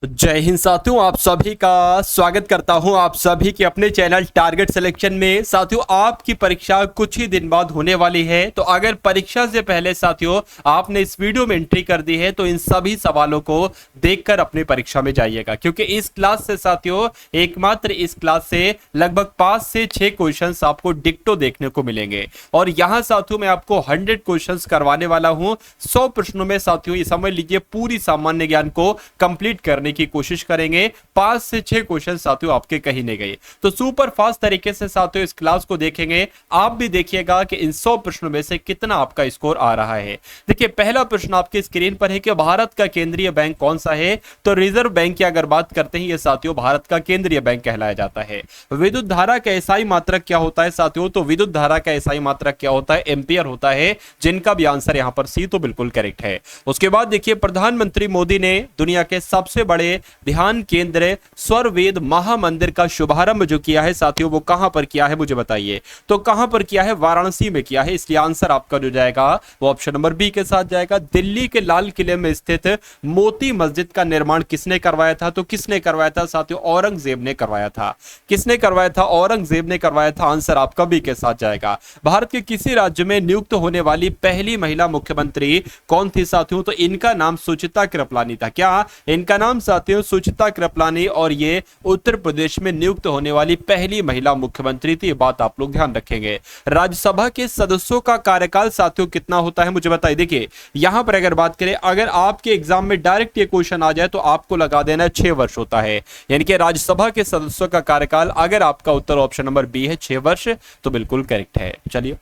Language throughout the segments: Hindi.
जय हिंद साथियों, आप सभी का स्वागत करता हूं आप सभी के अपने चैनल टारगेट सिलेक्शन में। साथियों, आपकी परीक्षा कुछ ही दिन बाद होने वाली है, तो अगर परीक्षा से पहले साथियों आपने इस वीडियो में एंट्री कर दी है तो इन सभी सवालों को देखकर अपनी परीक्षा में जाइएगा, क्योंकि इस क्लास से साथियों एकमात्र इस क्लास से लगभग 5 से 6 क्वेश्चंस आपको डिक्टो देखने को मिलेंगे। और यहां साथियों मैं आपको 100 क्वेश्चंस करवाने वाला हूं। 100 प्रश्नों में साथियों ये समझ लीजिए पूरी सामान्य ज्ञान को कंप्लीट करने की कोशिश करेंगे। 5 से 6 क्वेश्चन साथियों आपके कहीं नहीं गए, तो सुपर फास्ट तरीके से साथियों इस क्लास को देखेंगे। आप भी देखिएगा कि इन 100 प्रश्नों में से कितना आपका स्कोर आ रहा है। देखिए, पहला प्रश्न आपके स्क्रीन पर है कि भारत का केंद्रीय बैंक कौन सा है। तो रिजर्व बैंक की अगर बात करते हैं, ये साथियों भारत का केंद्रीय बैंक कहलाया जाता है। विद्युत धारा का एसआई मात्रक क्या होता है साथियों? तो विद्युत धारा का एसआई मात्रक क्या होता है? एम्पियर होता है, जिनका भी आंसर यहां पर सी तो बिल्कुल करेक्ट है। उसके बाद देखिए, प्रधानमंत्री मोदी ने दुनिया के सबसे बड़े ध्यान केंद्र स्वरवेद महामंदिर का शुभारंभ जो किया है साथियों, वो कहां पर किया है मुझे बताइए। तो कहां पर किया है? वाराणसी में किया है, इसलिए आंसर आपका जो जाएगा वो ऑप्शन नंबर बी के साथ जाएगा। दिल्ली के लाल किले में स्थित मोती मस्जिद का निर्माण किसने करवाया था? तो किसने करवाया था साथियों? औरंगजेब ने करवाया था। किसने करवाया था? औरंगजेब ने करवाया था। आंसर आपका बी के साथ जाएगा। भारत के किसी राज्य में नियुक्त होने वाली पहली महिला मुख्यमंत्री कौन थी साथियों? तो इनका नाम सुचित्रा कृपलानी था। क्या इनका नाम साथियों सुचित्रा कृपलानी, और ये उत्तर प्रदेश में नियुक्त होने वाली पहली महिला मुख्यमंत्री थी। ये बात आप लोग ध्यान रखेंगे। राज्यसभा के सदस्यों का कार्यकाल साथियों कितना होता है मुझे बताइए। देखिए, यहां पर अगर बात करें, अगर आपके एग्जाम में डायरेक्ट ये क्वेश्चन आ जाए तो आपको लगा देना 6 वर्ष होता है। यानी कि राज्यसभा के सदस्यों का कार्यकाल, अगर आपका उत्तर ऑप्शन नंबर बी है 6 वर्ष, तो बिल्कुल करेक्ट है। चलिए,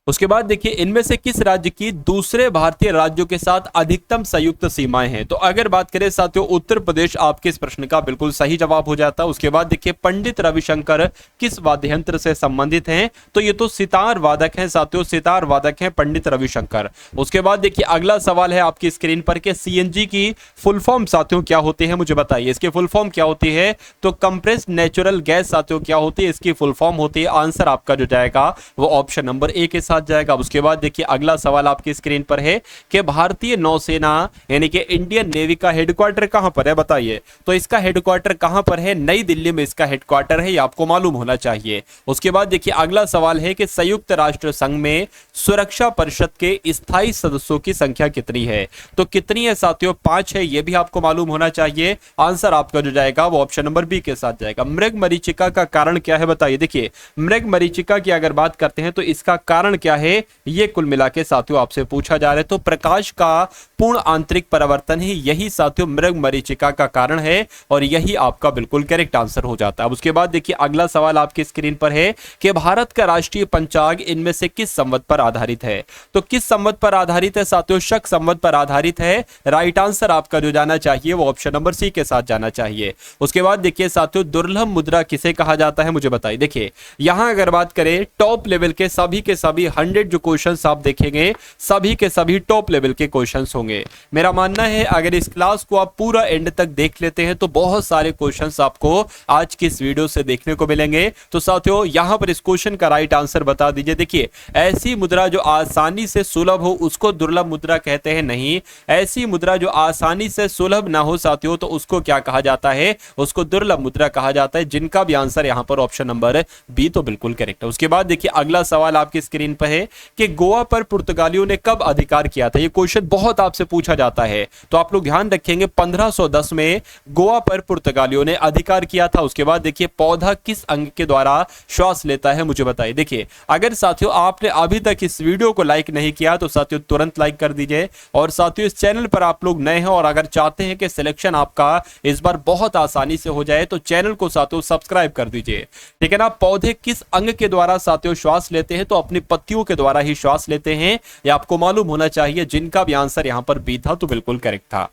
उसके बाद देखिए, इनमें से किस राज्य की दूसरे भारतीय राज्यों के साथ अधिकतम संयुक्त सीमाएं हैं? तो अगर बात करें साथियों, उत्तर प्रदेश आपके इस प्रश्न का बिल्कुल सही जवाब हो जाता है। उसके बाद देखिए, पंडित रविशंकर किस वाद्य यंत्र से संबंधित हैं? तो ये तो सितार वादक हैं साथियों, सितार वादक हैं पंडित रविशंकर। उसके बाद देखिए, अगला सवाल है आपकी स्क्रीन पर कि सीएनजी की फुल फॉर्म साथियों क्या होती है मुझे बताइए। इसकी फुल फॉर्म क्या होती है? तो कंप्रेस्ड नेचुरल गैस साथियों क्या होती है? इसकी फुल फॉर्म होती है। आंसर आपका जो जाएगा वो ऑप्शन नंबर ए के जाएगा। उसके बाद देखिए, अगला सवाल आपकी स्क्रीन पर है कि भारतीय नौसेना यानी कि इंडियन नेवी का हेडक्वार्टर कहां पर है बताइए। तो इसका हेडक्वार्टर कहां पर है? नई दिल्ली में इसका हेडक्वार्टर है, ये आपको मालूम होना चाहिए। उसके बाद देखिए, अगला सवाल है कि संयुक्त राष्ट्र संघ में सुरक्षा परिषद के स्थायी सदस्यों की संख्या कितनी है? तो कितनी है साथियों? 5 है, ये भी आपको मालूम होना चाहिए। आंसर आपका जो जाएगा वो ऑप्शन नंबर बी के साथ जाएगा। मृग मरीचिका का कारण क्या है बताइए। देखिए, मृग मरीचिका की अगर बात करते हैं तो इसका कारण क्या है, ये कुल मिला के साथियों आपसे पूछा जा रहा है। तो प्रकाश का पूर्ण आंतरिक परिवर्तन ही यही साथियों मृग मरीचिका का कारण है, और यही आपका बिल्कुल करेक्ट आंसर हो जाता है। उसके बाद देखिए, अगला सवाल आपकी स्क्रीन पर है कि भारत का राष्ट्रीय पंचांग इनमें से किस संवत पर आधारित है? तो किस संवत पर आधारित है साथियों? शक संवत पर आधारित है। राइट आंसर आपका जो जाना चाहिए वो ऑप्शन नंबर सी के साथ जाना चाहिए। उसके बाद देखिए साथियों, दुर्लभ मुद्रा किसे कहा जाता है मुझे बताइए। देखिए, यहां अगर बात करें, टॉप लेवल के सभी 100 जो क्वेश्चंस आप देखेंगे सभी के सभी टॉप लेवल के क्वेश्चंस होंगे। मेरा मानना है अगर इस क्लास को आप पूरा एंड तक देख लेते हैं तो बहुत सारे क्वेश्चंस आपको आज की इस वीडियो से देखने को मिलेंगे। तो साथियों, यहां पर इस क्वेश्चन का राइट आंसर बता दीजिए। देखिए, ऐसी मुद्रा जो आसानी से सुलभ हो उसको दुर्लभ मुद्रा कहते हैं। नहीं, ऐसी मुद्रा जो आसानी से सुलभ ना हो साथियों, तो उसको क्या कहा जाता है? उसको दुर्लभ मुद्रा कहा जाता है, जिनका भी आंसर यहां पर ऑप्शन नंबर बी तो बिल्कुल करेक्ट है। उसके बाद देखिए, अगला सवाल आपकी स्क्रीन पर है कि गोवा पर पुर्तगालियों ने कब अधिकार किया था? ये क्वेश्चन बहुत आपसे पूछा जाता है, तो आप लोग ध्यान रखेंगे। 1510 में गोवा पर पुर्तगालियों ने अधिकार किया था। उसके बाद देखिए, पौधा किस अंग के द्वारा श्वास लेता है मुझे बताइए। देखिए, अगर साथियों आपने अभी तक इस वीडियो को लाइक नहीं किया तो साथियों तुरंत लाइक कर दीजिए। और साथियों, इस चैनल पर आप लोग नए हैं और अगर चाहते हैं कि सिलेक्शन आपका इस बार बहुत आसानी से हो जाए तो चैनल को साथियों सब्सक्राइब कर दीजिए, ठीक है ना। पौधे किस अंग के द्वारा साथियों श्वास लेते हैं? तो अपनी पत्तियों के द्वारा ही श्वास लेते हैं, ये आपको मालूम होना चाहिए। जिनका भी आंसर यहां पर बी था तो बिल्कुल करेक्ट था।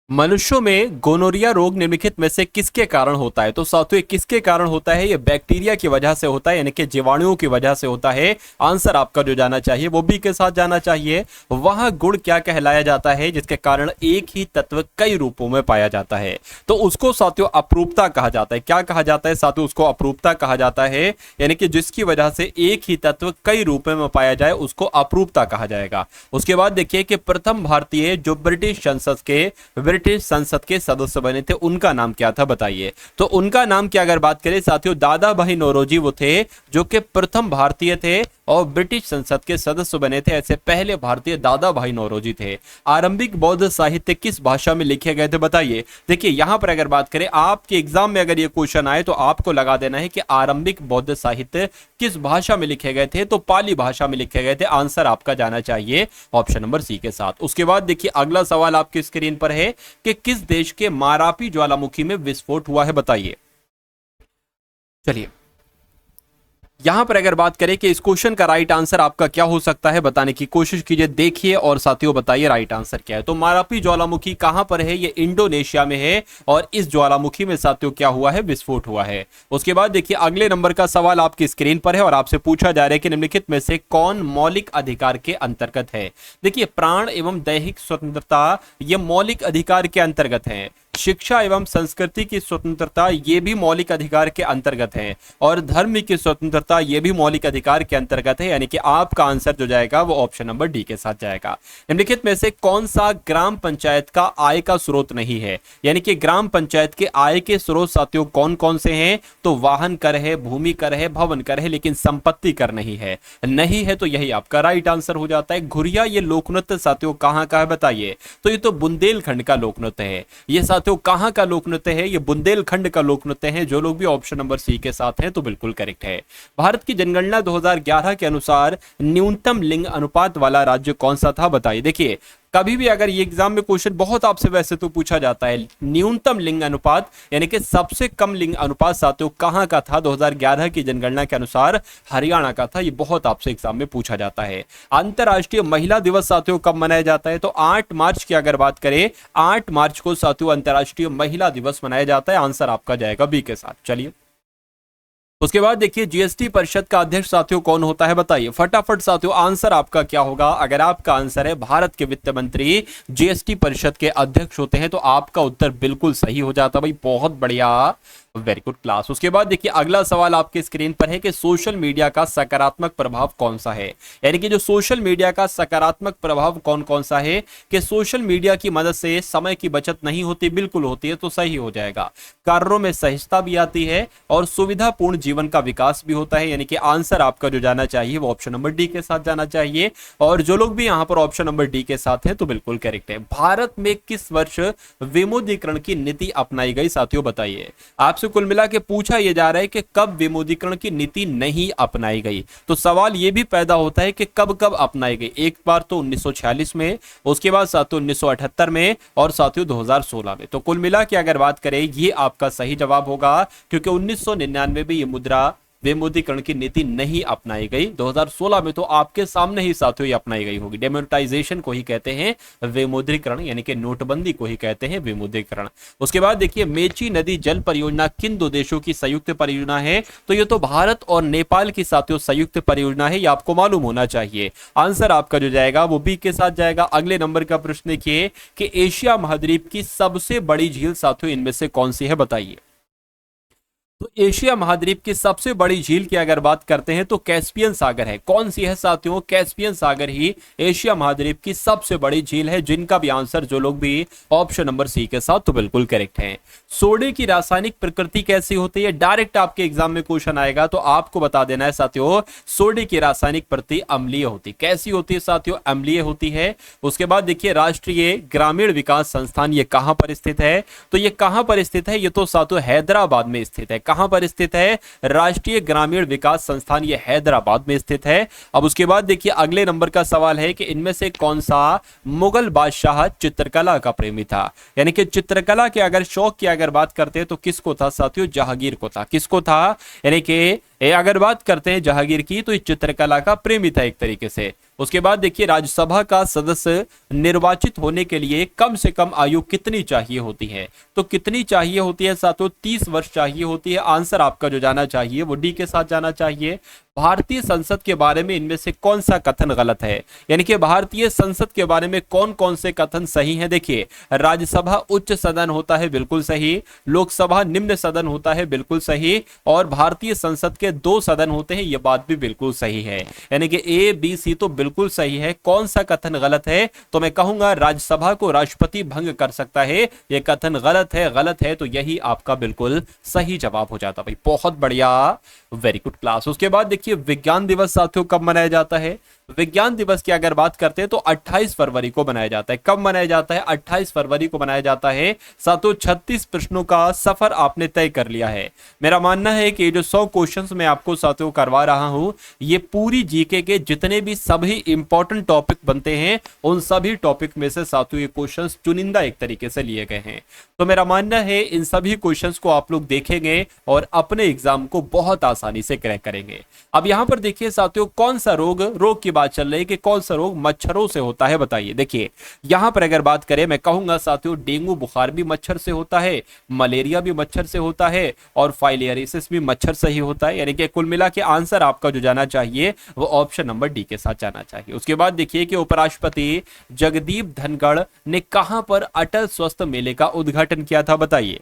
मनुष्यों में गोनोरिया रोग निम्नलिखित में से किसके कारण होता है? तो साथियों, किसके कारण होता है? ये बैक्टीरिया की वजह से होता है, यानी कि जीवाणुओं की वजह से होता है। आंसर आपका जो जाना चाहिए वो बी के साथ जाना चाहिए। वह गुण क्या कहलाया जाता है जिसके कारण एक ही तत्व कई रूपों में पाया जाता है? तो उसको साथियों अपरूपता कहा जाता है। क्या कहा जाता है साथियों? उसको अपरूपता कहा जाता है, यानी कि जिसकी वजह से एक ही तत्व कई रूपों में पाया जाए उसको अपरूपता कहा जाएगा। उसके बाद देखिए कि प्रथम भारतीय जो ब्रिटिश संसद के ब्रिटिश संसद के सदस्य बने थे, उनका नाम क्या था बताइए। तो उनका नाम की अगर बात करें साथियों, दादा भाई नौरोजी वो थे जो कि प्रथम भारतीय थे और ब्रिटिश संसद के सदस्य बने थे। ऐसे पहले भारतीय दादा भाई नौरोजी थे। आरंभिक बौद्ध साहित्य किस भाषा में लिखे गए थे बताइए। देखिए यहां पर अगर बात करें, आपके एग्जाम में अगर ये क्वेश्चन आए तो आपको लगा देना है कि आरंभिक बौद्ध साहित्य किस भाषा में लिखे गए थे, तो पाली भाषा में लिखे गए थे। आंसर आपका जाना चाहिए ऑप्शन नंबर सी के साथ। उसके बाद देखिए अगला सवाल आपकी स्क्रीन पर है कि किस देश के मारापी ज्वालामुखी में विस्फोट हुआ है बताइए। चलिए यहां पर अगर बात करें कि इस क्वेश्चन का राइट आंसर आपका क्या हो सकता है, बताने की कोशिश कीजिए, देखिए और साथियों बताइए राइट आंसर क्या है। तो मारापी ज्वालामुखी कहां पर है, ये इंडोनेशिया में है और इस ज्वालामुखी में साथियों क्या हुआ है, विस्फोट हुआ है। उसके बाद देखिए अगले नंबर का सवाल आपकी स्क्रीन पर है और आपसे पूछा जा रहा है कि निम्नलिखित में से कौन मौलिक अधिकार के अंतर्गत है। देखिए प्राण एवं दैहिक स्वतंत्रता ये मौलिक अधिकार के अंतर्गत है। शिक्षा एवं संस्कृति की स्वतंत्रता ये भी मौलिक अधिकार के अंतर्गत है और धर्म की स्वतंत्रता ये भी मौलिक अधिकार के अंतर्गत है। यानी कि आपका आंसर जो जाएगा वो ऑप्शन नंबर डी के साथ जाएगा। निम्नलिखित में से कौन सा ग्राम पंचायत का आय का स्रोत नहीं है। यानी कि ग्राम पंचायत के आय के स्रोत साथियों कौन कौन से हैं, तो वाहन कर है, भूमि कर है, भवन कर है, लेकिन संपत्ति कर नहीं है। नहीं है तो यही आपका राइट आंसर हो जाता है। घुरिया ये लोकनृत्य साथियों कहां का है बताइए। तो ये तो बुंदेलखंड का लोकनृत्य है। ये तो कहां का लोक नृत्य है, ये बुंदेलखंड का लोक नृत्य है। जो लोग भी ऑप्शन नंबर सी के साथ हैं तो बिल्कुल करेक्ट है। भारत की जनगणना 2011 के अनुसार न्यूनतम लिंग अनुपात वाला राज्य कौन सा था बताइए। देखिए कभी भी अगर ये एग्जाम में क्वेश्चन बहुत आपसे वैसे तो पूछा जाता है, न्यूनतम लिंग अनुपात यानी कि सबसे कम लिंग अनुपात साथियों कहां का था, 2011 की जनगणना के अनुसार हरियाणा का था। ये बहुत आपसे एग्जाम में पूछा जाता है। अंतरराष्ट्रीय महिला दिवस साथियों कब मनाया जाता है, तो 8 मार्च की अगर बात करें, 8 मार्च को साथियों अंतरराष्ट्रीय महिला दिवस मनाया जाता है। आंसर आपका जाएगा बी के साथ। चलिए उसके बाद देखिए जीएसटी परिषद का अध्यक्ष साथियों कौन होता है बताइए। फटाफट साथियों आंसर आपका क्या होगा। अगर आपका आंसर है भारत के वित्त मंत्री जीएसटी परिषद के अध्यक्ष होते हैं तो आपका उत्तर बिल्कुल सही हो जाता भाई। बहुत बढ़िया, वेरी गुड क्लास। उसके बाद देखिए अगला सवाल आपके स्क्रीन पर है कि सोशल मीडिया का सकारात्मक प्रभाव कौन सा है। यानी कि जो सोशल मीडिया का सकारात्मक प्रभाव कौन कौन सा है, कि सोशल मीडिया की मदद से समय की बचत नहीं होती, बिल्कुल होती है, तो सही हो जाएगा। कार्यों में सहजता भी आती है और सुविधापूर्ण जीवन का विकास भी होता है। यानी कि आंसर आपका जो जाना चाहिए वो ऑप्शन नंबर डी के साथ जाना चाहिए। और जो लोग भी यहां पर ऑप्शन नंबर डी के साथ हैं तो बिल्कुल करेक्ट है। भारत में किस वर्ष विमुद्रीकरण की नीति अपनाई गई साथियों बताइए। आपसे कुल मिला के पूछा यह जा रहा है कि कब विमुद्रीकरण की नीति नहीं अपनाई गई, तो सवाल यह भी पैदा होता है कि कब कब अपनाई गई। एक बार तो 1946 में, उसके बाद साथियों 1978 में और साथियों 2016 में। तो कुल मिला के अगर बात करें ये आपका सही जवाब होगा, क्योंकि 1999 में ये मुद्रा विमुद्रीकरण की नीति नहीं अपनाई गई। 2016 में तो आपके सामने ही साथियों ये अपनाई गई होगी। डेमोनेटाइजेशन को ही कहते हैं विमुद्रीकरण, यानी कि नोटबंदी को ही कहते हैं विमुद्रीकरण। उसके बाद देखिए मेची नदी जल परियोजना किन दो देशों की संयुक्त परियोजना है, तो ये तो भारत और नेपाल की साथियों संयुक्त परियोजना है। ये आपको मालूम होना चाहिए। आंसर आपका जो जाएगा वो बी के साथ जाएगा। अगले नंबर का प्रश्न देखिए कि एशिया महाद्वीप की सबसे बड़ी झील साथियों इनमें से कौन सी है बताइए। तो एशिया महाद्वीप की सबसे बड़ी झील की अगर बात करते हैं तो कैस्पियन सागर है। कौन सी है साथियों, कैस्पियन सागर ही एशिया महाद्वीप की सबसे बड़ी झील है। जिनका भी आंसर जो लोग भी ऑप्शन नंबर सी के साथ तो बिल्कुल करेक्ट है। सोडे की रासायनिक प्रकृति कैसी होती है, डायरेक्ट आपके एग्जाम में क्वेश्चन आएगा तो आपको बता देना है साथियों। सोडे की रासायनिक प्रकृति अम्लीय होती, कैसी होती है साथियों, अम्लीय होती है। उसके बाद देखिए राष्ट्रीय ग्रामीण विकास संस्थान ये कहां पर स्थित है, तो ये कहां पर स्थित है, ये तो साथियों हैदराबाद में स्थित है। कहां पर स्थित है, राष्ट्रीय ग्रामीण विकास संस्थान ये हैदराबाद में स्थित है। अब उसके बाद देखिए अगले नंबर का सवाल है कि इनमें से कौन सा मुगल बादशाह चित्रकला का प्रेमी था। यानी कि चित्रकला के अगर शौक की अगर बात करते हैं तो किसको था साथियों, जहांगीर को था। किसको था, यानी कि अगर बात करते हैं जहांगीर की तो ये चित्रकला का प्रेमी था एक तरीके से। उसके बाद देखिए राज्यसभा का सदस्य निर्वाचित होने के लिए कम से कम आयु कितनी चाहिए होती है, तो कितनी चाहिए होती है साथियों, 30 वर्ष चाहिए होती है। आंसर आपका जो जाना चाहिए वो डी के साथ जाना चाहिए। भारतीय संसद के बारे में इनमें से कौन सा कथन गलत है, यानी कि भारतीय संसद के बारे में कौन कौन से कथन सही हैं। देखिए, राज्यसभा उच्च सदन होता है, बिल्कुल सही। लोकसभा निम्न सदन होता है, बिल्कुल सही। और भारतीय संसद के 2 सदन होते हैं, यह बात भी बिल्कुल सही है। यानी कि ए बी सी तो बिल्कुल सही है। कौन सा कथन गलत है, तो मैं कहूंगा राज्यसभा को राष्ट्रपति भंग कर सकता है, यह कथन गलत है। गलत है तो यही आपका बिल्कुल सही जवाब हो जाता। भाई बहुत बढ़िया, वेरी गुड क्लास। उसके बाद देखिए, विज्ञान दिवस साथियों कब मनाया जाता है। विज्ञान दिवस की अगर बात करते हैं तो 28 फरवरी को मनाया जाता है। कब मनाया जाता है, 28 फरवरी को मनाया जाता है। साथियों 36 प्रश्नों का सफर आपने तय कर लिया है। मेरा मानना है कि ये जो 100 क्वेश्चंस मैं आपको साथियों करवा रहा हूं, ये पूरी जीके के जितने भी सभी इंपॉर्टेंट टॉपिक बनते हैं, उन सभी टॉपिक में से साथियों ये क्वेश्चंस चुनिंदा एक तरीके से लिए गए हैं। तो मेरा मानना है इन सभी क्वेश्चंस को आप लोग देखेंगे और अपने एग्जाम को बहुत आसानी से क्रैक करेंगे। अब यहां पर देखिए साथियों, कौन सा रोग की बात चल रही है कि कौन सा रोग मच्छरों से होता है, बताइए। देखिए यहां पर अगर बात करें, मैं कहूंगा साथियों डेंगू बुखार भी मच्छर से होता है, मलेरिया भी मच्छर से होता है और फाइलेरियासिस भी मच्छर से ही होता है। यानी कि कुल मिला के आंसर आपका जो जाना चाहिए वो ऑप्शन नंबर डी के साथ जाना चाहिए। उसके बाद देखिए कि उपराष्ट्रपति जगदीप धनखड़ ने कहां पर अटल स्वास्थ्य मेले का उद्घाटन किया था, बताइए।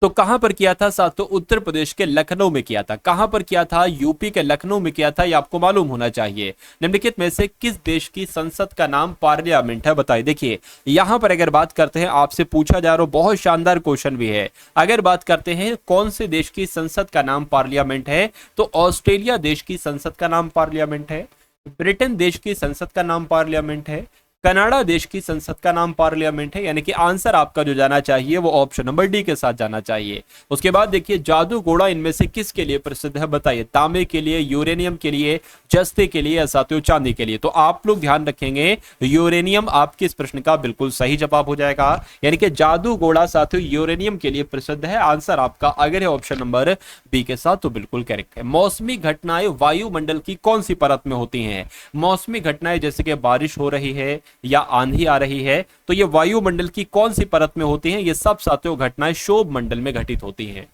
तो कहां पर किया था साथियों, उत्तर प्रदेश के लखनऊ में किया था। कहां पर किया था, यूपी के लखनऊ में किया था, ये आपको मालूम होना चाहिए। निम्नलिखित में से किस देश की संसद का नाम पार्लियामेंट है, बताइए। देखिए यहां पर अगर बात करते हैं, आपसे पूछा जा रहा, बहुत शानदार क्वेश्चन भी है। अगर बात करते हैं कौन से देश की संसद का नाम पार्लियामेंट है, तो ऑस्ट्रेलिया देश की संसद का नाम पार्लियामेंट है, ब्रिटेन देश की संसद का नाम पार्लियामेंट है, कनाडा देश की संसद का नाम पार्लियामेंट है। यानी कि आंसर आपका जो जाना चाहिए वो ऑप्शन नंबर डी के साथ जाना चाहिए। उसके बाद देखिए, जादू घोड़ा इनमें से किसके लिए प्रसिद्ध है, बताइए। तांबे के लिए, यूरेनियम के लिए, जस्ते के लिए या साथियों चांदी के लिए। तो आप लोग ध्यान रखेंगे, यूरेनियम आपके इस प्रश्न का बिल्कुल सही जवाब हो जाएगा। यानी कि जादू घोड़ा साथियों यूरेनियम के लिए प्रसिद्ध है। आंसर आपका अगर है ऑप्शन नंबर बी के साथ तो बिल्कुल करेक्ट है। मौसमी घटनाएं वायुमंडल की कौन सी परत में होती हैं। मौसमी घटनाएं जैसे कि बारिश हो रही है या आंधी आ रही है, तो ये वायुमंडल की कौन सी परत में होती हैं। ये सब साथियों घटनाएं शोभ मंडल में घटित होती हैं।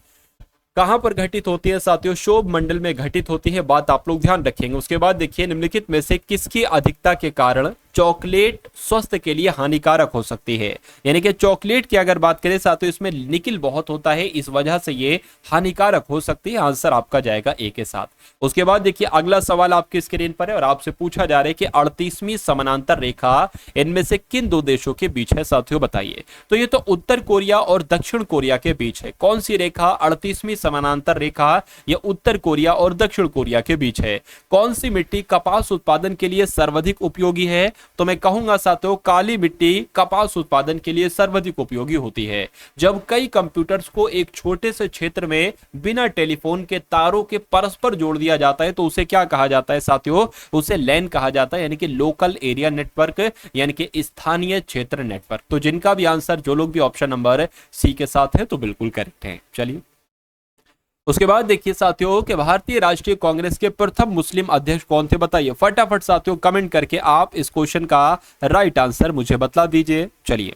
कहां पर घटित होती है साथियों, शोभ मंडल में घटित होती है। बात आप लोग ध्यान रखेंगे। उसके बाद देखिए, निम्नलिखित में से किसकी अधिकता के कारण चॉकलेट स्वास्थ्य के लिए हानिकारक हो सकती है। यानी कि चॉकलेट की अगर बात करें साथियों, इसमें निकिल बहुत होता है, इस वजह से ये हानिकारक हो सकती है। आंसर आपका जाएगा ए के साथ। उसके बाद देखिए, अगला सवाल आपकी स्क्रीन पर है और आपसे पूछा जा रहा है कि 38वीं समानांतर रेखा इनमें से किन 2 देशों के बीच है साथियों, बताइए। तो ये तो उत्तर कोरिया और दक्षिण कोरिया के बीच है। कौन सी रेखा 38वीं समानांतर रेखा, ये उत्तर कोरिया और दक्षिण कोरिया के बीच है। कौन सी मिट्टी कपास उत्पादन के लिए सर्वाधिक उपयोगी है, तो मैं कहूंगा साथियों काली मिट्टी कपास उत्पादन के लिए सर्वाधिक उपयोगी होती है। जब कई कंप्यूटर्स को एक छोटे से क्षेत्र में बिना टेलीफोन के तारों के परस्पर जोड़ दिया जाता है, तो उसे क्या कहा जाता है साथियों, उसे लैन कहा जाता है। यानी कि लोकल एरिया नेटवर्क, यानी कि स्थानीय क्षेत्र नेटवर्क। तो जिनका भी आंसर, जो लोग भी ऑप्शन नंबर सी के साथ है तो बिल्कुल करेक्ट है। चलिए उसके बाद देखिए साथियों कि भारतीय राष्ट्रीय कांग्रेस के प्रथम मुस्लिम अध्यक्ष कौन थे, बताइए। फटाफट साथियों कमेंट करके आप इस क्वेश्चन का राइट आंसर मुझे बता दीजिए। चलिए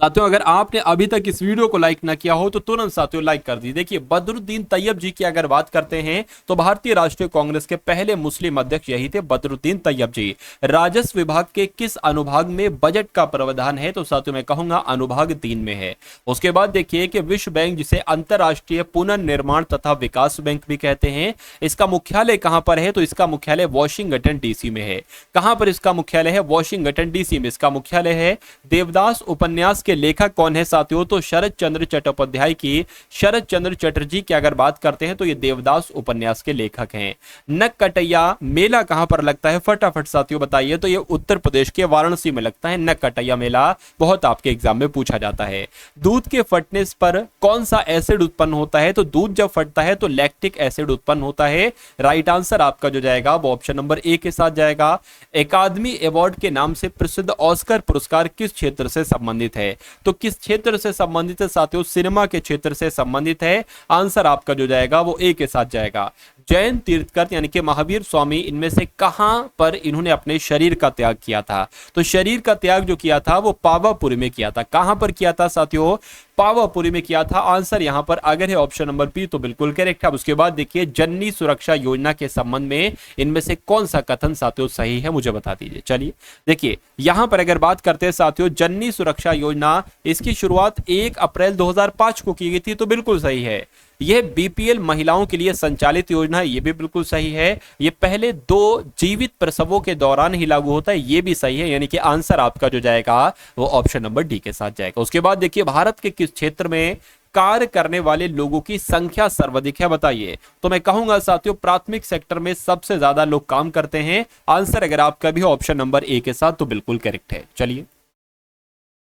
साथियों, अगर आपने अभी तक इस वीडियो को लाइक ना किया हो तो तुरंत साथियों लाइक कर दीजिए। देखिए, बदरुद्दीन तैयब जी की अगर बात करते हैं तो भारतीय राष्ट्रीय कांग्रेस के पहले मुस्लिम अध्यक्ष यही थे, बदरुद्दीन तैयब जी। राजस्व विभाग के किस अनुभाग में बजट का प्रावधान है, तो साथियों मैं कहूंगा अनुभाग 3 में है। उसके बाद देखिए कि विश्व बैंक, जिसे अंतरराष्ट्रीय पुनर्निर्माण तथा विकास बैंक भी कहते हैं, इसका मुख्यालय कहां पर है, तो इसका मुख्यालय वॉशिंगटन डीसी में है। कहां पर इसका मुख्यालय है, वॉशिंगटन डीसी में इसका मुख्यालय है। देवदास उपन्यास के लेखक कौन है साथियों, तो शरद चंद्र चट्टोपाध्याय की शरद चंद्र चटर्जी की अगर बात करते हैं तो ये देवदास उपन्यास के लेखक हैं। नक्कटैया मेला कहां पर लगता है, फटाफट साथियों बताइए। तो ये उत्तर प्रदेश के वाराणसी में लगता है नक्कटैया मेला, बहुत आपके एग्जाम में पूछा जाता है। दूध के फटने पर कौन सा एसिड उत्पन्न होता है, तो दूध जब फटता है तो लैक्टिक एसिड उत्पन्न होता है। राइट आंसर आपका जो जाएगा वो ऑप्शन नंबर ए के साथ जाएगा। अकादमी अवार्ड के नाम से प्रसिद्ध ऑस्कर पुरस्कार किस क्षेत्र से संबंधित है, तो किस क्षेत्र से संबंधित है साथियों, सिनेमा के क्षेत्र से संबंधित है। आंसर आपका जो जाएगा वो ए के साथ जाएगा। जैन तीर्थकर यानी कि महावीर स्वामी इनमें से कहां पर इन्होंने अपने शरीर का त्याग किया था? तो शरीर का त्याग जो किया था वो पावापुरी में किया था। कहां पर किया था साथियों? पावापुरी में किया था। आंसर यहां पर अगर है ऑप्शन नंबर बी तो बिल्कुल करेक्ट है। अब उसके बाद देखिए जननी सुरक्षा योजना के संबंध में इनमें से कौन सा कथन साथियों सही है, मुझे बता दीजिए। चलिए देखिए यहां पर अगर बात करते हैं साथियों जननी सुरक्षा योजना, इसकी शुरुआत 1 अप्रैल 2005 को की गई थी, तो बिल्कुल सही है। यह बीपीएल महिलाओं के लिए संचालित योजना है, ये भी बिल्कुल सही है। ये पहले 2 जीवित प्रसवों के दौरान ही लागू होता है, ये भी सही है। यानी कि आंसर आपका जो जाएगा वो ऑप्शन नंबर डी के साथ जाएगा। उसके बाद देखिए भारत के किस क्षेत्र में कार्य करने वाले लोगों की संख्या सर्वाधिक है, बताइए। तो मैं कहूंगा साथियों प्राथमिक सेक्टर में सबसे ज्यादा लोग काम करते हैं। आंसर अगर आपका भी ऑप्शन नंबर ए के साथ तो बिल्कुल करेक्ट है। चलिए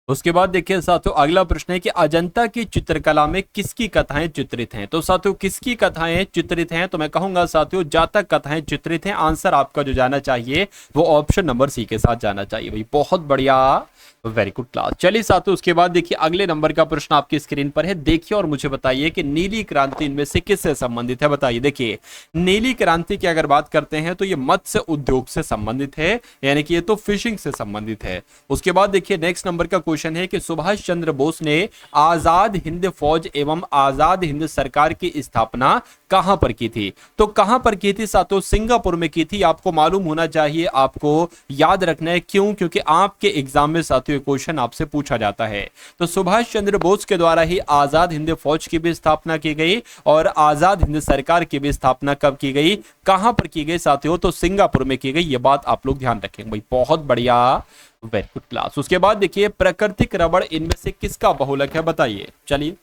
उसके बाद देखिए साथियों अगला प्रश्न है कि अजंता की चित्रकला में किसकी कथाएं चित्रित हैं? तो साथियों किसकी कथाएं चित्रित हैं? तो मैं कहूंगा साथियों जातक कथाएं चित्रित हैं। आंसर आपका जो जाना चाहिए वो ऑप्शन नंबर सी के साथ जाना चाहिए। भाई बहुत बढ़िया, वेरी गुड क्लास। चलिए साथियों उसके बाद देखिए अगले नंबर का प्रश्न आपकी स्क्रीन पर है, देखिए और मुझे बताइए कि नीली क्रांति इनमें से किससे संबंधित है, बताइए। देखिए नीली क्रांति की अगर बात करते हैं तो ये मत्स्य उद्योग से संबंधित है, यानी कि ये तो फिशिंग से संबंधित है। उसके बाद देखिए नेक्स्ट नंबर का क्वेश्चन है कि सुभाष चंद्र बोस ने आजाद हिंद फौज एवं आजाद हिंद सरकार की स्थापना कहां पर की थी? तो कहां पर की थी साथियों? सिंगापुर में की थी। आपको मालूम होना चाहिए, आपको याद रखना है। क्यों? क्योंकि आपके एग्जाम में साथियों क्वेश्चन आपसे पूछा जाता है। तो सुभाष चंद्र बोस के द्वारा ही आजाद हिंद फौज की भी स्थापना की गई और आजाद हिंद सरकार की भी स्थापना कब की गई, कहां पर की गई साथियों? तो सिंगापुर में की गई। ये बात आप लोग ध्यान रखेंगे। भाई बहुत बढ़िया, वेरी गुड क्लास। उसके बाद देखिए प्राकृतिक रबड़ इनमें से किसका बहुलक है, बताइए। चलिए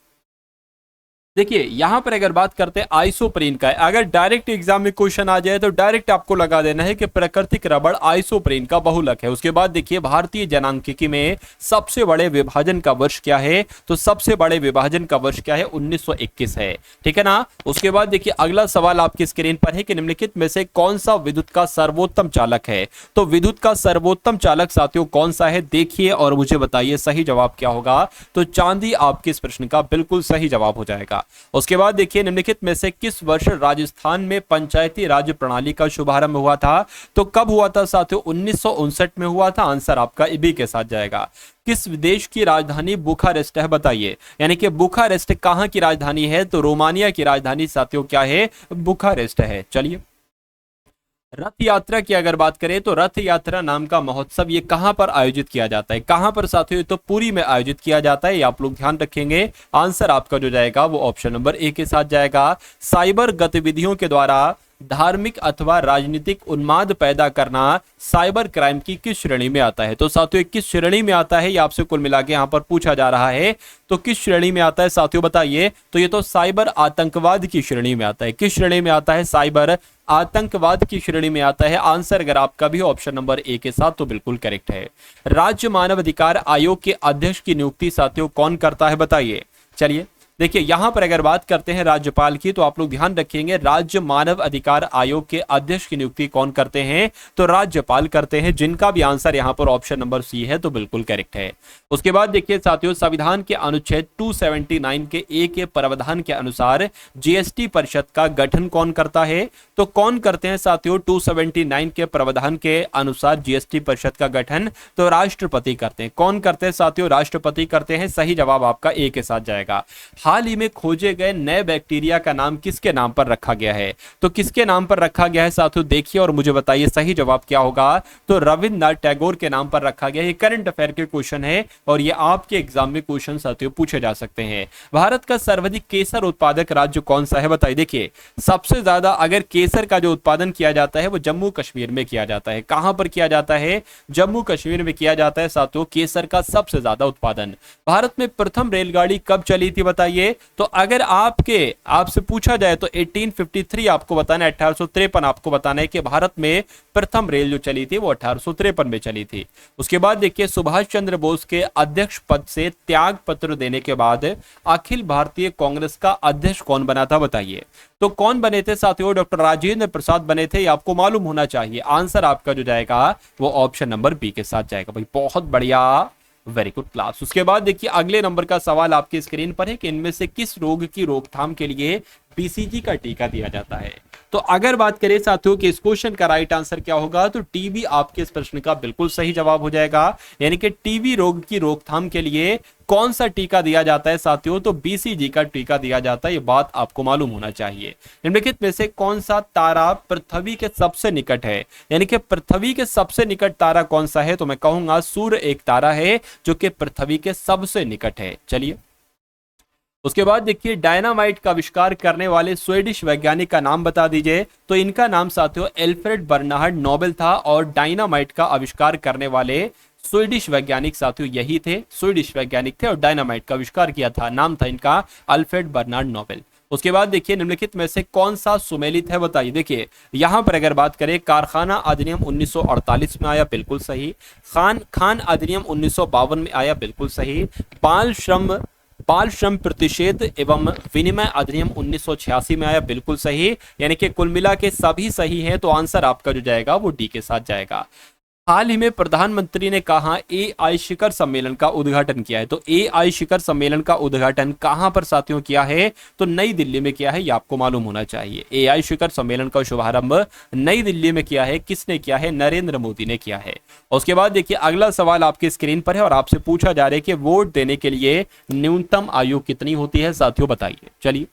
देखिए यहां पर अगर बात करते हैं आइसोप्रीन का, अगर डायरेक्ट एग्जाम में क्वेश्चन आ जाए तो डायरेक्ट आपको लगा देना है कि प्राकृतिक रबड़ आइसोप्रीन का बहुलक है। उसके बाद देखिए भारतीय जनांकिकी में सबसे बड़े विभाजन का वर्ष क्या है? तो सबसे बड़े विभाजन का वर्ष क्या है? 1921 है, ठीक है ना। उसके बाद देखिए अगला सवाल आपकी स्क्रीन पर है कि निम्नलिखित में से कौन सा विद्युत का सर्वोत्तम चालक है? तो विद्युत का सर्वोत्तम चालक साथियों कौन सा है, देखिए और मुझे बताइए सही जवाब क्या होगा। तो चांदी आपके इस प्रश्न का बिल्कुल सही जवाब हो जाएगा। उसके बाद देखिए निम्नलिखित में से किस वर्ष राजस्थान में पंचायती राज प्रणाली का शुभारंभ हुआ था? तो कब हुआ था साथियों? 1959 में हुआ था। आंसर आपका बी के साथ जाएगा। किस देश की राजधानी बुखारेस्ट है, बताइए। यानी कि बुखारेस्ट कहां की राजधानी है? तो रोमानिया की राजधानी साथियों क्या है? बुखारेस्ट है। चलिए रथ यात्रा की अगर बात करें तो रथ यात्रा नाम का महोत्सव ये कहां पर आयोजित किया जाता है? कहां पर साथियों? तो पुरी में आयोजित किया जाता है, ये आप लोग ध्यान रखेंगे। आंसर आपका जो जाएगा वो ऑप्शन नंबर ए के साथ जाएगा। साइबर गतिविधियों के द्वारा धार्मिक अथवा राजनीतिक उन्माद पैदा करना साइबर क्राइम की किस श्रेणी में आता है? तो साथियों किस श्रेणी में आता है ये आपसे कुल मिला के यहां पर पूछा जा रहा है। तो किस श्रेणी में आता है साथियों बताइए। तो ये तो साइबर आतंकवाद की श्रेणी में आता है। किस श्रेणी में आता है? साइबर आतंकवाद की श्रेणी में आता है। आंसर अगर आपका भी ऑप्शन नंबर ए के साथ तो बिल्कुल करेक्ट है। राज्य मानव अधिकार आयोग के अध्यक्ष की नियुक्ति साथियों कौन करता है, बताइए। चलिए देखिए यहां पर अगर बात करते हैं राज्यपाल की, तो आप लोग ध्यान रखेंगे राज्य मानव अधिकार आयोग के अध्यक्ष की नियुक्ति कौन करते हैं? तो राज्यपाल करते हैं, जिनका भी आंसर यहां पर ऑप्शन नंबर सी है तो बिल्कुल करेक्ट है। उसके बाद देखिए साथियों संविधान के अनुच्छेद 279 के ए के प्रावधान के अनुसार जीएसटी परिषद का गठन कौन करता है? तो कौन करते हैं साथियों 279 के प्रावधान के अनुसार जीएसटी परिषद का गठन? तो राष्ट्रपति करते हैं। कौन करते हैं साथियों? राष्ट्रपति करते हैं। सही जवाब आपका ए के साथ जाएगा। हाल ही में खोजे गए नए बैक्टीरिया का नाम किसके नाम पर रखा गया है? तो किसके नाम पर रखा गया है साथियों? देखिए और मुझे बताइए सही जवाब क्या होगा। तो रविन्द्रनाथ टैगोर के नाम पर रखा गया है। करंट अफेयर के क्वेश्चन है और ये आपके एग्जाम में क्वेश्चन साथियों पूछे जा सकते हैं। भारत का सर्वाधिक केसर उत्पादक राज्य कौन सा है, बताइए। देखिए सबसे ज्यादा अगर केसर का जो उत्पादन किया जाता है वो जम्मू कश्मीर में किया जाता है। कहां पर किया जाता है? जम्मू कश्मीर में किया जाता है साथियों केसर का सबसे ज्यादा उत्पादन। भारत में प्रथम रेलगाड़ी कब चली थी, बताइए। तो अगर आपसे पूछा जाए तो 1853 आपको बताना है, 1853 आपको बताना है कि भारत में प्रथम रेल जो चली थी वो 1853 में चली थी। उसके बाद देखिए सुभाष चंद्र बोस के अध्यक्ष पद से त्याग पत्र देने के बाद अखिल भारतीय कांग्रेस का अध्यक्ष कौन बना था, बताइए। तो कौन बने थे साथियों? डॉक्टर राजेंद्र प्रसाद बने थे, ये आपको मालूम होना चाहिए। आंसर आपका जो जाएगा वो ऑप्शन नंबर बी के साथ जाएगा। भाई बहुत बढ़िया, वेरी गुड क्लास। उसके बाद देखिए अगले नंबर का सवाल आपकी स्क्रीन पर है कि इनमें से किस रोग की रोकथाम के लिए बीसीजी का टीका दिया जाता है? तो तो अगर बात करें साथियों कि इस क्वेश्चन का राइट आंसर क्या होगा, तो टीबी आपके इस प्रश्न का बिल्कुल सही जवाब हो जाएगा। यानी कि टीबी रोग की रोकथाम के लिए कौन सा टीका दिया जाता है साथियों, तो बीसीजी का टीका दिया जाता है। ये बात आपको मालूम होना चाहिए। निम्नलिखित में से कौन सा तारा पृथ्वी के सबसे निकट है, यानी कि पृथ्वी के सबसे निकट तारा कौन सा है, तो मैं कहूंगा सूर्य एक तारा है जो कि पृथ्वी के सबसे निकट है। चलिए उसके बाद देखिए डायनामाइट का आविष्कार करने वाले स्वीडिश वैज्ञानिक का नाम बता दीजिए। तो इनका नाम साथियों एल्फ्रेड बर्नार्ड नोबेल था और डायनामाइट का आविष्कार करने वाले स्वीडिश वैज्ञानिक साथियों यही थे, स्वीडिश वैज्ञानिक थे और डायनामाइट का आविष्कार किया था। नाम था इनका अल्फ्रेड बर्नार्ड नोबेल। उसके बाद देखिए निम्नलिखित में से कौन सा सुमेलित है बताइए। देखिए यहां पर अगर बात करें कारखाना अधिनियम 1948 में आया, बिल्कुल सही। खान अधिनियम 1952 में आया, बिल्कुल सही। बाल श्रम प्रतिषेध एवं विनिमय अधिनियम 1986 में आया, बिल्कुल सही। यानी कि कुल मिला के सभी सही है, तो आंसर आपका जो जाएगा वो डी के साथ जाएगा। हाल ही में प्रधानमंत्री ने कहा एआई शिखर सम्मेलन का उद्घाटन किया है। तो एआई शिखर सम्मेलन का उद्घाटन कहां पर साथियों किया है, तो नई दिल्ली में किया है। ये आपको मालूम होना चाहिए। एआई शिखर सम्मेलन का शुभारंभ नई दिल्ली में किया है। किसने किया है, नरेंद्र मोदी ने किया है। उसके बाद देखिए अगला सवाल आपकी स्क्रीन पर है और आपसे पूछा जा रहा है कि वोट देने के लिए न्यूनतम आयु कितनी होती है साथियों, बताइए। चलिए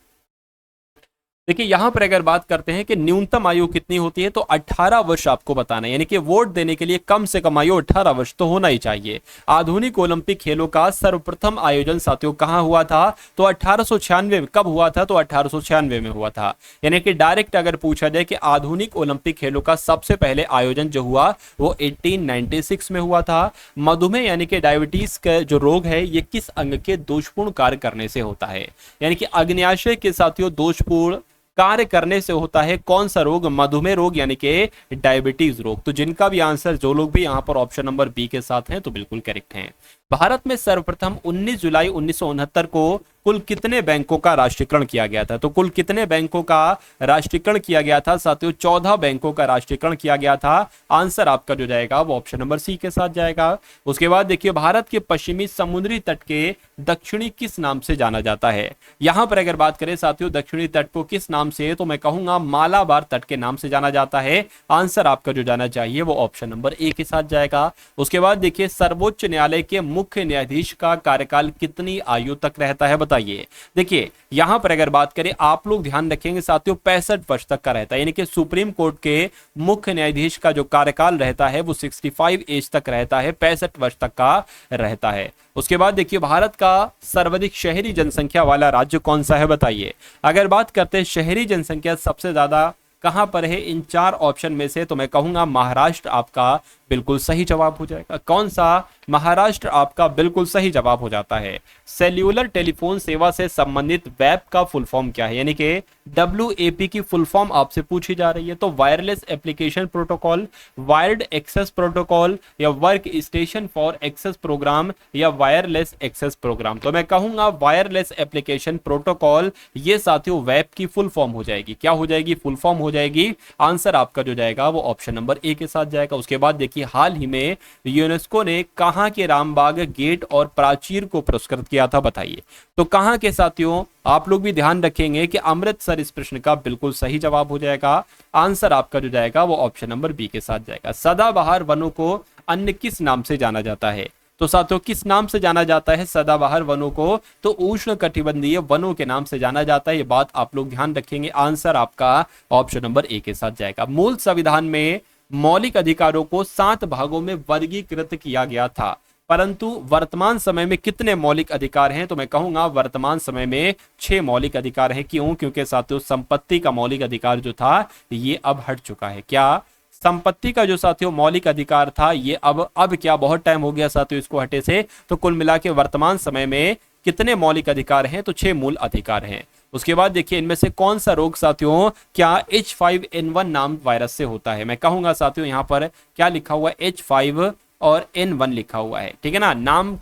देखिए यहां पर अगर बात करते हैं कि न्यूनतम आयु कितनी होती है, तो 18 वर्ष आपको बताना है। यानी कि वोट देने के लिए कम से कम आयु 18 वर्ष तो होना ही चाहिए। आधुनिक ओलंपिक खेलों का सर्वप्रथम आयोजन साथियों कहां हुआ था, तो 1896 में। कब हुआ था, तो 1896 में हुआ था। यानी कि डायरेक्ट अगर पूछा जाए कि आधुनिक ओलंपिक खेलों का सबसे पहले आयोजन जो हुआ वो 1896 में हुआ था। मधुमेह यानी कि डायबिटीज का जो रोग है ये किस अंग के दोषपूर्ण कार्य करने से होता है, यानी कि अग्न्याशय के साथियों दोषपूर्ण कार्य करने से होता है। कौन सा रोग, मधुमेह रोग यानी कि डायबिटीज रोग। तो जिनका भी आंसर, जो लोग भी यहां पर ऑप्शन नंबर बी के साथ हैं, तो बिल्कुल करेक्ट हैं। भारत में सर्वप्रथम 19 जुलाई 1969 को कुल कितने बैंकों का राष्ट्रीयकरण किया गया था, तो कुल कितने बैंकों का राष्ट्रीयकरण किया गया था साथियों, 14 बैंकों का राष्ट्रीयकरण किया गया था। आंसर आपका जो जाएगा वो ऑप्शन नंबर सी के साथ जाएगा। उसके बाद देखिए भारत के पश्चिमी समुद्री तट के दक्षिणी किस नाम से जाना जाता है। यहां पर अगर बात करें साथियों दक्षिणी तट को किस नाम से, तो मैं कहूंगा मालाबार तट के नाम से जाना जाता है। आंसर आपका जो जाना चाहिए वो ऑप्शन नंबर ए के साथ जाएगा। उसके बाद देखिए सर्वोच्च न्यायालय के मुख्य न्यायाधीश का कार्यकाल कितनी आयु तक रहता है, बताइए। देखिए यहां पर अगर बात करें, आप लोग ध्यान रखेंगे साथियों 65 वर्ष तक का रहता है। यानी कि सुप्रीम कोर्ट के मुख्य न्यायाधीश का जो कार्यकाल रहता है वो 65 एज तक रहता है, 65 वर्ष तक का रहता है। उसके बाद देखिए भारत का सर्वाधिक शहरी जनसंख्या वाला राज्य कौन सा है, बताइए। अगर बात करते हैं शहरी जनसंख्या सबसे ज्यादा कहां पर है इन 4 ऑप्शन में से, तो मैं कहूंगा महाराष्ट्र आपका बिल्कुल सही जवाब हो जाएगा। कौन सा, महाराष्ट्र आपका बिल्कुल सही जवाब हो जाता है। सेल्यूलर टेलीफोन सेवा से संबंधित वेब का फुल फॉर्म क्या है, यानी कि WAP की फुल फॉर्म आपसे पूछी जा रही है। तो wireless application protocol, wired access protocol, या work station for access program, या वायरलेस एक्सेस प्रोग्राम। तो मैं कहूंगा वायरलेस एप्लीकेशन प्रोटोकॉल, ये साथियों वेब की फुल फॉर्म हो जाएगी। क्या हो जाएगी, फुल फॉर्म हो जाएगी। आंसर आपका जो जाएगा वो ऑप्शन नंबर ए के साथ जाएगा। उसके बाद देखिए हाल ही में यूनेस्को ने कहां के रामबाग गेट और प्राचीर को पुरस्कृत किया था, बताइए। तो कहां के साथियों, आप लोग भी ध्यान रखेंगे कि अमृतसर इस प्रश्न का बिल्कुल सही जवाब हो जाएगा। आंसर आपका जो जाएगा वो ऑप्शन नंबर बी के साथ जाएगा। सदाबहार वनों को अन्य किस नाम से जाना जाता है, तो साथियों किस नाम से जाना जाता है सदाबहार वनों को, तो उष्ण कटिबंधीय वनों के नाम से जाना जाता है। ये बात आप लोग ध्यान रखेंगे। आंसर आपका ऑप्शन नंबर ए के साथ जाएगा। मूल संविधान में मौलिक अधिकारों को 7 भागों में वर्गीकृत किया गया था, परंतु वर्तमान समय में कितने मौलिक अधिकार हैं, तो मैं कहूंगा वर्तमान समय में 6 मौलिक अधिकार हैं। क्यों, क्योंकि साथियों संपत्ति का मौलिक अधिकार जो था ये अब हट चुका है। क्या, संपत्ति का जो साथियों मौलिक अधिकार था ये अब क्या बहुत टाइम हो गया साथियों इसको हटे से। तो कुल मिला के वर्तमान समय में कितने मौलिक अधिकार हैं, तो 6 मूल अधिकार हैं। उसके बाद देखिए इनमें से कौन सा रोग साथियों क्या H5N1 नाम वायरस से होता है। मैं कहूंगा साथियों यहाँ पर क्या लिखा हुआ है, H5 और N1 लिखा हुआ है, ठीक है ना नाम,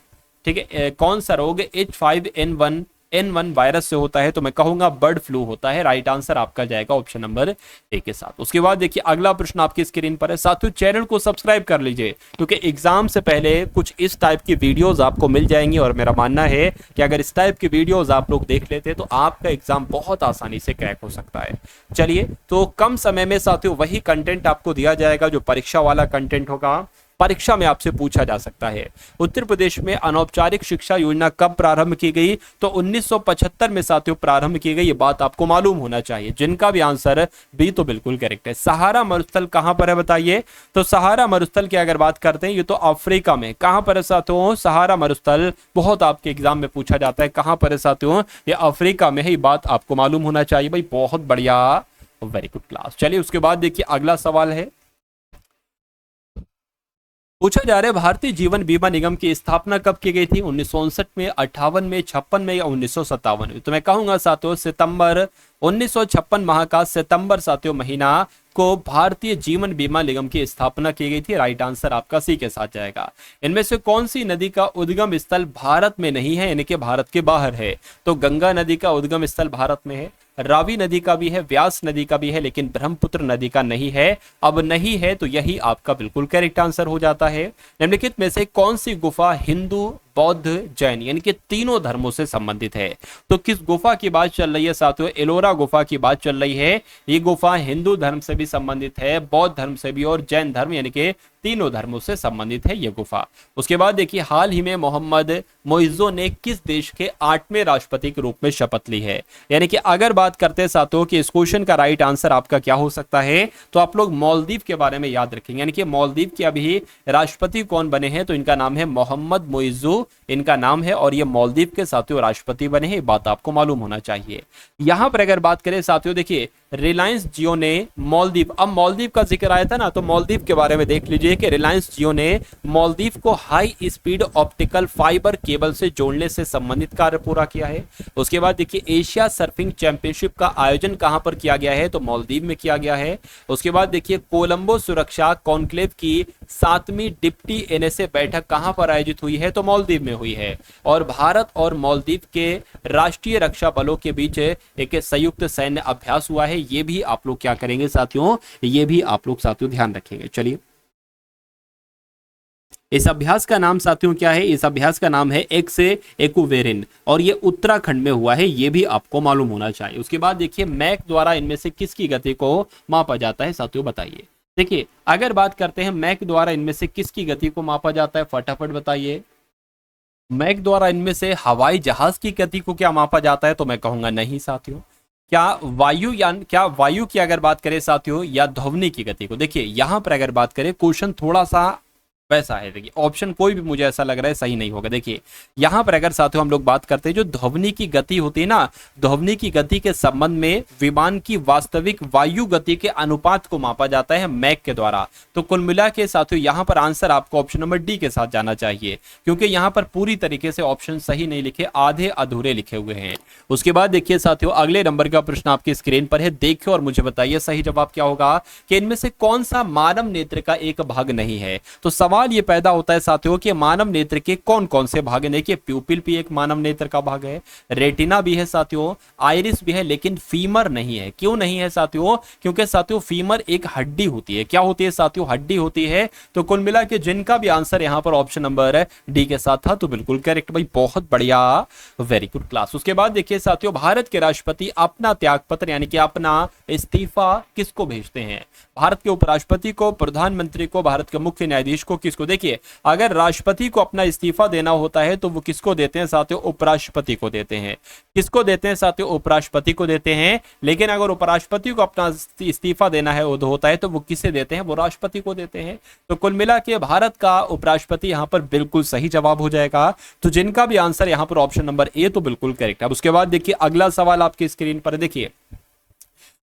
ठीक है। कौन सा रोग H5N1 H1N1 वायरस से होता है? तो मैं कहूंगा बर्ड फ्लू होता है। राइट आंसर आपका जाएगा ऑप्शन नंबर ए के साथ। उसके बाद देखिए अगला प्रश्न आपकी स्क्रीन पर है। साथियों चैनल को सब्सक्राइब कर लीजिए क्योंकि एग्जाम से पहले कुछ इस टाइप की वीडियोस आपको मिल जाएंगी और मेरा मानना है कि अगर इस टाइप की वीडियोस आप लोग देख लेते तो आपका एग्जाम बहुत आसानी से क्रैक हो सकता है। चलिए, तो कम समय में साथियों वही कंटेंट आपको दिया जाएगा जो परीक्षा वाला कंटेंट होगा, परीक्षा में आपसे पूछा जा सकता है। उत्तर प्रदेश में अनौपचारिक शिक्षा योजना कब प्रारंभ की गई? तो 1975 में साथियों प्रारंभ की गई। ये बात आपको मालूम होना चाहिए। जिनका भी आंसर बी तो बिल्कुल करेक्ट है। सहारा मरुस्थल कहां पर है बताइए? तो सहारा मरुस्थल की अगर बात करते हैं ये तो अफ्रीका में। कहां पर है साथियों सहारा मरुस्थल? बहुत आपके एग्जाम में पूछा जाता है कहां पर है साथियों, ये अफ्रीका में है। ये बात आपको मालूम होना चाहिए भाई। बहुत बढ़िया, वेरी गुड क्लास। चलिए उसके बाद देखिए अगला सवाल है, पूछा जा रहा है भारतीय जीवन बीमा निगम की स्थापना कब की गई थी? 1959 में, 58 में, 56 में या 1957 में? तो मैं कहूंगा साथियों सितंबर 1956 माह का सितंबर साथियों महीना को भारतीय जीवन बीमा निगम की स्थापना की गई थी। राइट आंसर आपका सी के साथ जाएगा। इनमें से कौन सी नदी का उद्गम स्थल भारत में नहीं है, यानी कि भारत के बाहर है? तो गंगा नदी का उद्गम स्थल भारत में है, रावी नदी का भी है, व्यास नदी का भी है, लेकिन ब्रह्मपुत्र नदी का नहीं है। अब नहीं है तो यही आपका बिल्कुल करेक्ट आंसर हो जाता है। निम्नलिखित में से कौन सी गुफा हिंदू, बौद्ध, जैन यानी कि तीनों धर्मों से संबंधित है? तो किस गुफा की बात चल रही है साथियों? एलोरा गुफा की बात चल रही है। ये गुफा हिंदू धर्म से भी संबंधित है, बौद्ध धर्म से भी और जैन धर्म यानी कि तीनों धर्मों से संबंधित है ये गुफा। उसके बाद देखिए हाल ही में मोहम्मद मोइज़ो ने किस देश के 8वें राष्ट्रपति के रूप में शपथ ली है? यानी कि अगर बात करते हैं साथियों कि इस क्वेश्चन का राइट आंसर आपका क्या हो सकता है, तो आप लोग मालदीव के बारे में याद रखेंगे। यानी कि मालदीव के अभी राष्ट्रपति कौन बने हैं? तो इनका नाम है मोहम्मद मोइज़ो इनका नाम है और ये मालदीव के साथियों राष्ट्रपति बने हैं। बात आपको मालूम होना चाहिए। यहां पर अगर बात करें साथियों देखिए रिलायंस जियो ने मालदीव, अब मालदीव का जिक्र आया था ना, तो मालदीव के बारे में देख लीजिए कि रिलायंस जियो ने मालदीव को high speed optical fibre cable से जोड़ने से संबंधित कार्य पूरा किया है। उसके बाद देखिए एशिया सर्फिंग चैंपियनशिप का आयोजन कहां पर किया गया है? तो मालदीव में किया गया है। उसके बाद देखिए कोलंबो सुरक्षा कॉन्क्लेव की 7वीं डिप्टी एनएसए बैठक कहां पर आयोजित हुई है? तो मालदीव में हुई है। और भारत और मालदीव के राष्ट्रीय रक्षा बलों के बीच एक संयुक्त सैन्य अभ्यास हुआ है। ये भी आप लोग क्या करेंगे साथियों, ये भी आप लोग साथियों ध्यान रखेंगे। चलिए इस अभ्यास का नाम साथियों क्या है? इस अभ्यास का नाम है एक्स एक्वेरिन और ये उत्तराखंड में हुआ है। ये भी आपको मालूम होना चाहिए। उसके बाद देखिए मैक द्वारा इनमें से किसकी गति को मापा जाता है साथियों बताइए। देखिए अगर बात करते हैं मैक द्वारा इनमें से किसकी गति को मापा जाता है, फटाफट बताइए। मैक द्वारा इनमें से हवाई जहाज की गति को क्या मापा जाता है? तो मैं कहूंगा नहीं साथियों। क्या वायुयान, क्या वायु की अगर बात करें साथियों या ध्वनि की गति को? देखिए यहां पर अगर बात करें क्वेश्चन थोड़ा सा वैसा है। देखिए ऑप्शन कोई भी मुझे ऐसा लग रहा है सही नहीं होगा। देखिए यहां पर अगर साथियों हम लोग बात करते हैं जो ध्वनि की गति होती है ना, ध्वनि की गति के संबंध में विमान की वास्तविक वायु गति के अनुपात को मापा जाता है मैक के द्वारा। तो कुल मिला के साथियों यहां पर आंसर आपको ऑप्शन नंबर डी के साथ जाना चाहिए, क्योंकि यहां पर पूरी तरीके से ऑप्शन सही नहीं लिखे, आधे अधूरे लिखे हुए हैं। उसके बाद देखिए साथियों अगले नंबर का प्रश्न आपकी स्क्रीन पर है, देखिए और मुझे बताइए सही जवाब क्या होगा कि इनमें से कौन सा मानव नेत्र का एक भाग नहीं है। तो सवाल ये पैदा होता है साथियों कि मानव नेत्र के कौन कौन से भाग हैं। देखिए प्यूपिल भी एक मानव नेत्र का भाग है, रेटिना भी है साथियों, आइरिस भी है, लेकिन फीमर नहीं है। क्यों नहीं है साथियों? क्योंकि साथियों फीमर एक हड्डी होती है। क्या होती है साथियों? हड्डी होती है। तो कुल मिला के जिनका भी आंसर यहां पर ऑप्शन नंबर डी के साथ था तो बिल्कुल करेक्ट भाई, बहुत बढ़िया, वेरी गुड क्लास। उसके बाद देखिए साथियों भारत के राष्ट्रपति अपना त्यागपत्र यानी कि अपना इस्तीफा किसको भेजते हैं? भारत के उपराष्ट्रपति को, प्रधानमंत्री को, भारत के मुख्य न्यायाधीश को, किसको? देखिए अगर राष्ट्रपति को अपना इस्तीफा देना होता है तो वो किसको देते हैं साथियों? उपराष्ट्रपति को देते हैं। किसको देते हैं साथियों? उपराष्ट्रपति को देते हैं। लेकिन अगर उपराष्ट्रपति को अपना इस्तीफा देना है होता है तो वो किसे देते हैं? वो राष्ट्रपति को देते हैं। तो कुल मिला के भारत का उपराष्ट्रपति यहां पर बिल्कुल सही जवाब हो जाएगा। तो जिनका भी आंसर यहां पर ऑप्शन नंबर ए तो बिल्कुल करेक्ट है। अब उसके बाद देखिए अगला सवाल आपकी स्क्रीन पर देखिए,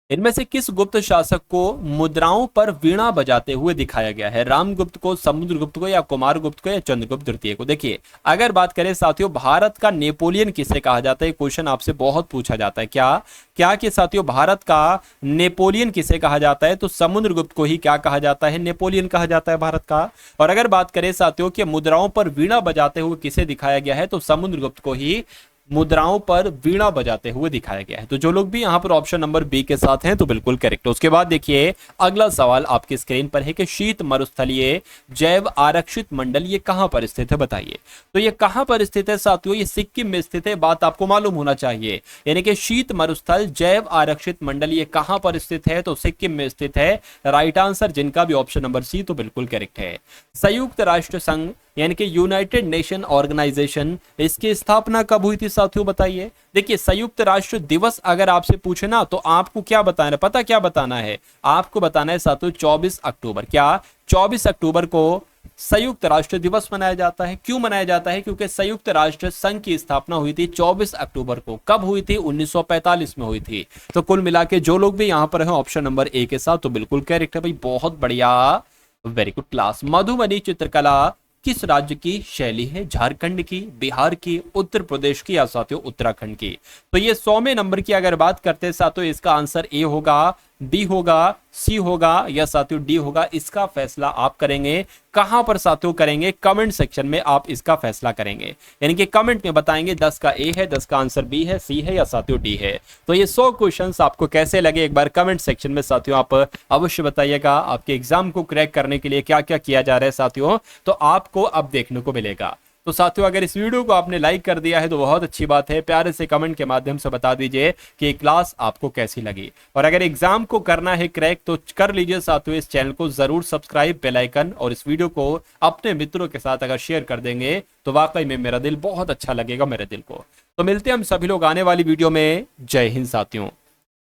इनमें से किस गुप्त शासक को मुद्राओं पर वीणा बजाते हुए दिखाया गया है? रामगुप्त को, समुद्रगुप्त को या कुमारगुप्त को या चंद्रगुप्त द्वितीय को? देखिए अगर बात करें साथियों भारत का नेपोलियन किसे कहा जाता है? क्वेश्चन आपसे बहुत पूछा जाता है। क्या कि साथियों भारत का नेपोलियन किसे कहा जाता है? तो समुद्रगुप्त को ही क्या कहा जाता है? नेपोलियन कहा जाता है भारत का। और अगर बात करें साथियों कि मुद्राओं पर वीणा बजाते हुए किसे दिखाया गया है? तो समुद्रगुप्त को ही मुद्राओं पर वीणा बजाते हुए दिखाया गया है। तो जो लोग भी यहाँ पर ऑप्शन नंबर बी के साथ हैं तो बिल्कुल करेक्ट है। उसके बाद देखिए अगला सवाल आपकी स्क्रीन पर है कि शीत मरुस्थलीय जैव आरक्षित मंडल ये कहां पर स्थित है, बताइए। तो ये कहां पर स्थित है साथियों, ये सिक्किम में स्थित है, बात आपको मालूम होना चाहिए। यानी कि शीत मरुस्थल जैव आरक्षित मंडल ये कहां पर स्थित है, तो सिक्किम में स्थित है। राइट आंसर जिनका भी ऑप्शन नंबर सी तो बिल्कुल करेक्ट है। संयुक्त राष्ट्र संघ यानी कि यूनाइटेड नेशन ऑर्गेनाइजेशन, इसकी स्थापना कब हुई थी साथियों, बताइए। देखिए संयुक्त राष्ट्र दिवस अगर आपसे पूछे ना तो आपको क्या बताना है, पता क्या बताना है, आपको बताना है साथियों 24 अक्टूबर। क्या 24 अक्टूबर को संयुक्त राष्ट्र दिवस मनाया जाता है। क्यों मनाया जाता है, क्योंकि संयुक्त राष्ट्र संघ की स्थापना हुई थी 24 अक्टूबर को। कब हुई थी, 1945 में हुई थी। तो कुल मिला के जो लोग भी यहां पर हैं ऑप्शन नंबर ए के साथ तो बिल्कुल करेक्ट है भाई, बहुत बढ़िया, वेरी गुड क्लास। मधुबनी चित्रकला किस राज्य की शैली है, झारखंड की, बिहार की, उत्तर प्रदेश की या साथियों उत्तराखंड की। तो ये 100वें नंबर की अगर बात करते हैं साथियों, इसका आंसर ए होगा, बी होगा, सी होगा या साथियों डी होगा। इसका फैसला आप करेंगे कहां पर साथियों, करेंगे कमेंट सेक्शन में आप इसका फैसला करेंगे। यानी कि कमेंट में बताएंगे 10 का ए है, 10 का आंसर बी है, सी है या साथियों डी है। तो ये 100 क्वेश्चंस आपको कैसे लगे एक बार कमेंट सेक्शन में साथियों आप अवश्य बताइएगा। आपके एग्जाम को क्रैक करने के लिए क्या क्या किया जा रहा है साथियों, तो आपको अब देखने को मिलेगा। तो साथियों अगर इस वीडियो को आपने लाइक कर दिया है तो बहुत अच्छी बात है, प्यारे से कमेंट के माध्यम से बता दीजिए कि क्लास आपको कैसी लगी। और अगर एग्जाम को करना है क्रैक तो कर लीजिए साथियों, इस चैनल को जरूर सब्सक्राइब, बेल आइकन, और इस वीडियो को अपने मित्रों के साथ अगर शेयर कर देंगे तो वाकई में मेरा दिल बहुत अच्छा लगेगा, मेरे दिल को। तो मिलते हैं हम सभी लोग आने वाली वीडियो में। जय हिंद साथियों।